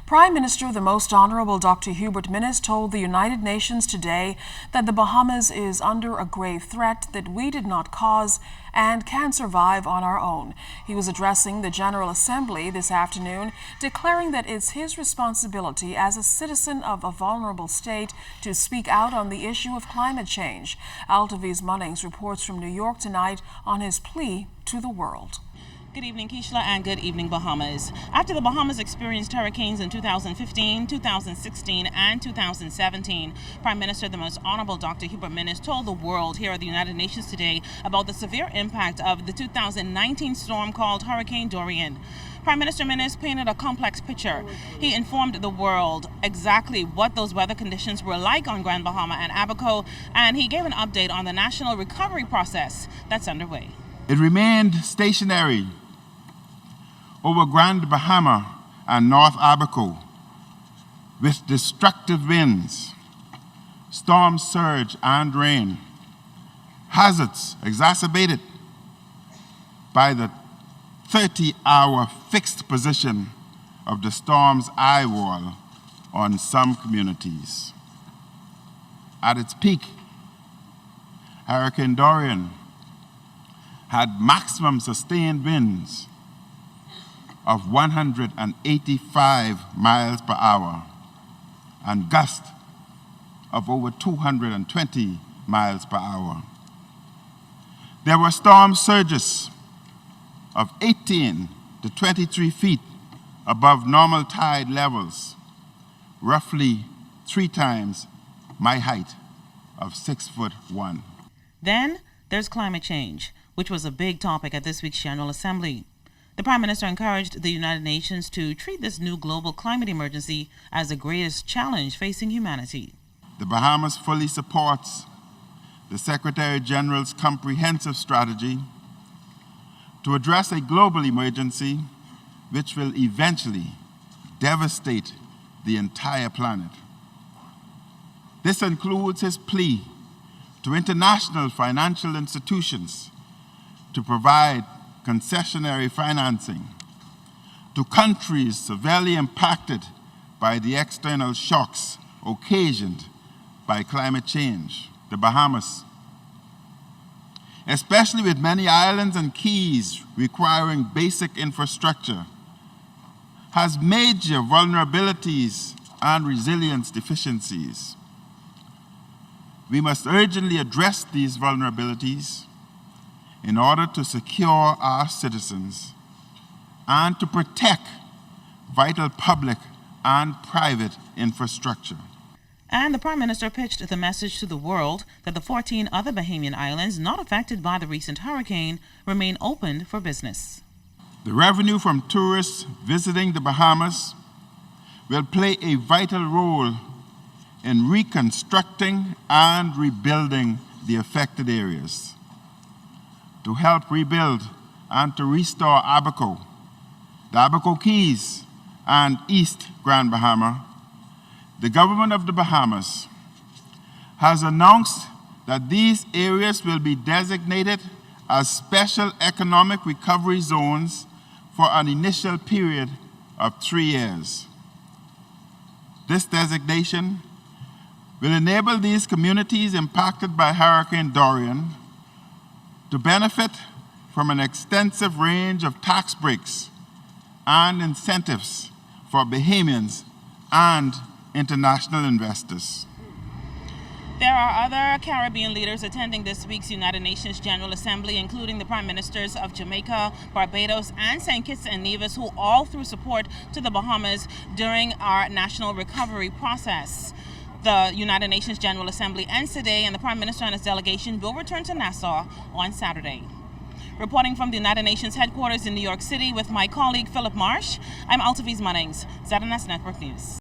Prime Minister the Most Honorable Dr. Hubert Minnis told the United Nations today that the Bahamas is under a grave threat that we did not cause and can survive on our own. He was addressing the General Assembly this afternoon, declaring that it's his responsibility as a citizen of a vulnerable state to speak out on the issue of climate change. Altaviz Munnings reports from New York tonight on his plea to the world. Good evening, Keishla, and good evening, Bahamas. After the Bahamas experienced hurricanes in 2015, 2016, and 2017, Prime Minister the Most Honorable Dr. Hubert Minnis told the world here at the United Nations today about the severe impact of the 2019 storm called Hurricane Dorian. Prime Minister Minnis painted a complex picture. He informed the world exactly what those weather conditions were like on Grand Bahama and Abaco, and he gave an update on the national recovery process that's underway. It remained stationary over Grand Bahama and North Abaco with destructive winds, storm surge and rain, hazards exacerbated by the 30-hour fixed position of the storm's eye wall on some communities. At its peak, Hurricane Dorian had maximum sustained winds of 185 miles per hour and gusts of over 220 miles per hour. There were storm surges of 18 to 23 feet above normal tide levels, roughly 3 times my height of 6'1". Then there's climate change, which was a big topic at this week's General Assembly. The Prime Minister encouraged the United Nations to treat this new global climate emergency as the greatest challenge facing humanity. The Bahamas fully supports the Secretary General's comprehensive strategy to address a global emergency which will eventually devastate the entire planet. This includes his plea to international financial institutions to provide concessionary financing to countries severely impacted by the external shocks occasioned by climate change. The Bahamas, especially with many islands and keys requiring basic infrastructure, has major vulnerabilities and resilience deficiencies. We must urgently address these vulnerabilities in order to secure our citizens and to protect vital public and private infrastructure. And the Prime Minister pitched the message to the world that the 14 other Bahamian islands not affected by the recent hurricane remain open for business. The revenue from tourists visiting the Bahamas will play a vital role in reconstructing and rebuilding the affected areas. To help rebuild and to restore Abaco, the Abaco Keys, and East Grand Bahama, the government of the Bahamas has announced that these areas will be designated as special economic recovery zones for an initial period of 3 years. This designation will enable these communities impacted by Hurricane Dorian to benefit from an extensive range of tax breaks and incentives for Bahamians and international investors. There are other Caribbean leaders attending this week's United Nations General Assembly, including the Prime Ministers of Jamaica, Barbados, and St. Kitts and Nevis, who all threw support to the Bahamas during our national recovery process. The United Nations General Assembly ends today, and the Prime Minister and his delegation will return to Nassau on Saturday. Reporting from the United Nations headquarters in New York City with my colleague Philip Marsh, I'm Altaviz Munnings, ZNS Network News.